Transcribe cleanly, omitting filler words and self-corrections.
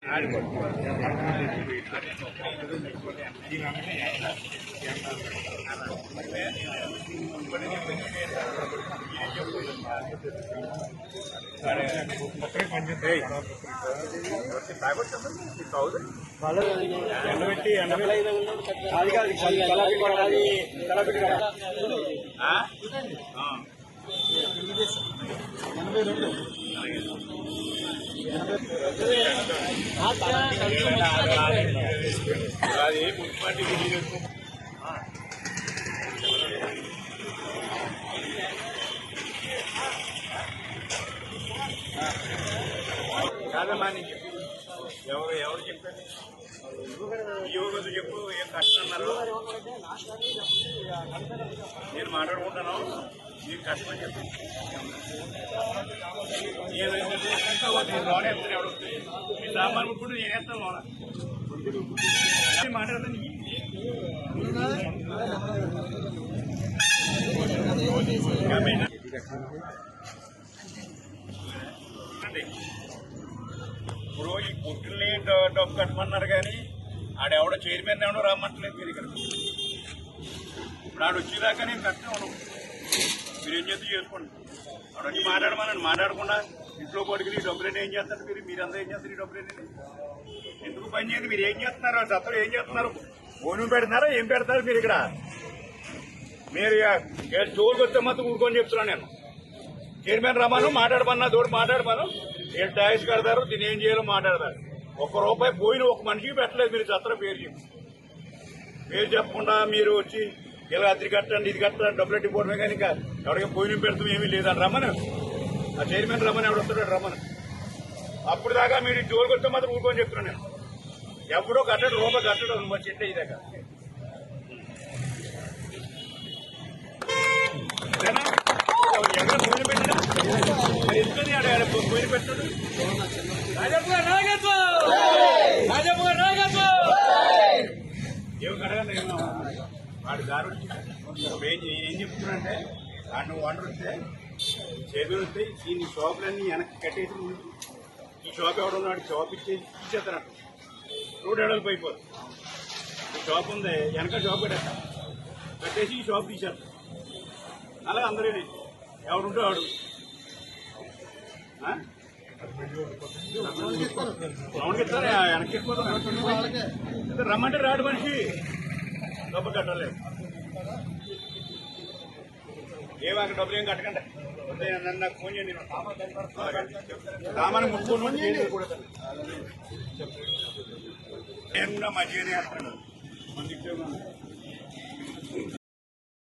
అది మున్సిపాలిటీ కాదమ్మా నేను చెప్పి ఎవరు చెప్పారు యువకులు చెప్పు ఏం కష్టం అన్నారు నేను మాట్లాడుకుంటాను మీకు కష్టం చెప్పి లోన్ వేస్తాను ఎవరు మీ సామాన్ ఇప్పుడు నేను వేస్తాను లోన మాట్లాడతాను ఇప్పుడు ఈ కుట్టుల్ని డబ్బు కట్టమన్నారు కానీ ఆడెవడో చైర్మన్ ఎవడో రమ్మంటలేదు మీరు ఇక్కడ. ఇప్పుడు ఆడు వచ్చేదాకా నేను కట్టను. మీరు ఏం చేస్తే చేసుకోండి. ఆడ వచ్చి మాట్లాడకుండా ఇంట్లో కొడుకుని ఈ డబ్బులని ఏం చేస్తారు మీరంతా ఏం చేస్తారు ఈ డబ్బులని ఎందుకు పని చేయండి. మీరు ఏం చేస్తున్నారు ఆ సత్తలు ఏం చేస్తున్నారు భోజనం పెడుతున్నారా ఏం పెడతారు మీరు ఇక్కడ. మీరు జోరుకి వస్తే మాత్రం ఊరుకొని చెప్తున్నాను నేను. చైర్మన్ రమ్మను మాట్లాడమన్నా తోడు మాట్లాడమను వీళ్ళు ట్యాక్స్ కడతారు దీన్ని ఏం చేయాలో మాట్లాడతారు. ₹1 పోయిన ఒక మనిషికి పెట్టలేదు మీరు సత్తర పేరు చెప్పకుండా మీరు వచ్చి ఇలా అది కట్టండి ఇది కట్టండి డబ్బులు ఎట్టిపోవడమే కానీ ఇంకా ఎవరికి పోయిన పెడతాం ఏమీ లేదని రమ్మను. ఆ చైర్మన్ రమ్మని ఎవడు వస్తాడు రమ్మను. అప్పుడు దాకా మీరు జోరుకి వస్తే మాత్రం ఊరుకొని చెప్తున్నాను నేను. ఎప్పుడో కట్టడు ₹1 కట్టడం మా చెట్టు ఇదాకా ఎవరు పోయిన పెట్టినా ఎందుకని ఆడ పోయిన పెట్టాడు. ఏమి కడగండి వాడి దారు ఏం చెప్తున్నాడంటే వాడిని వండర్ వస్తే చేతులు వస్తే ఈ షాపులన్నీ వెనక్కి కట్టేసి ఈ షాప్ ఎవడున్నాడు షాప్ ఇచ్చేస్తాడు రోడ్ ఎడలు అయిపోతుంది. ఈ షాప్ ఉంది వెనక షాప్ కట్టేసి ఈ షాప్ తీసేస్తాడు. అలాగే అందరూ ఎవడుంటే వాడు రౌండ్కి ఇస్తారా వెనక్కి వెళ్ళిపోతాం. రమ్మంటే రాడు మనిషి డబ్బు కట్టలేదు. ఏమాక డబ్బులు ఏం కట్టకండి. నన్ను నాకు ఫోన్ చేయండి. సామాను ముట్టుకోను నేను మంచిగానే వేస్తాను.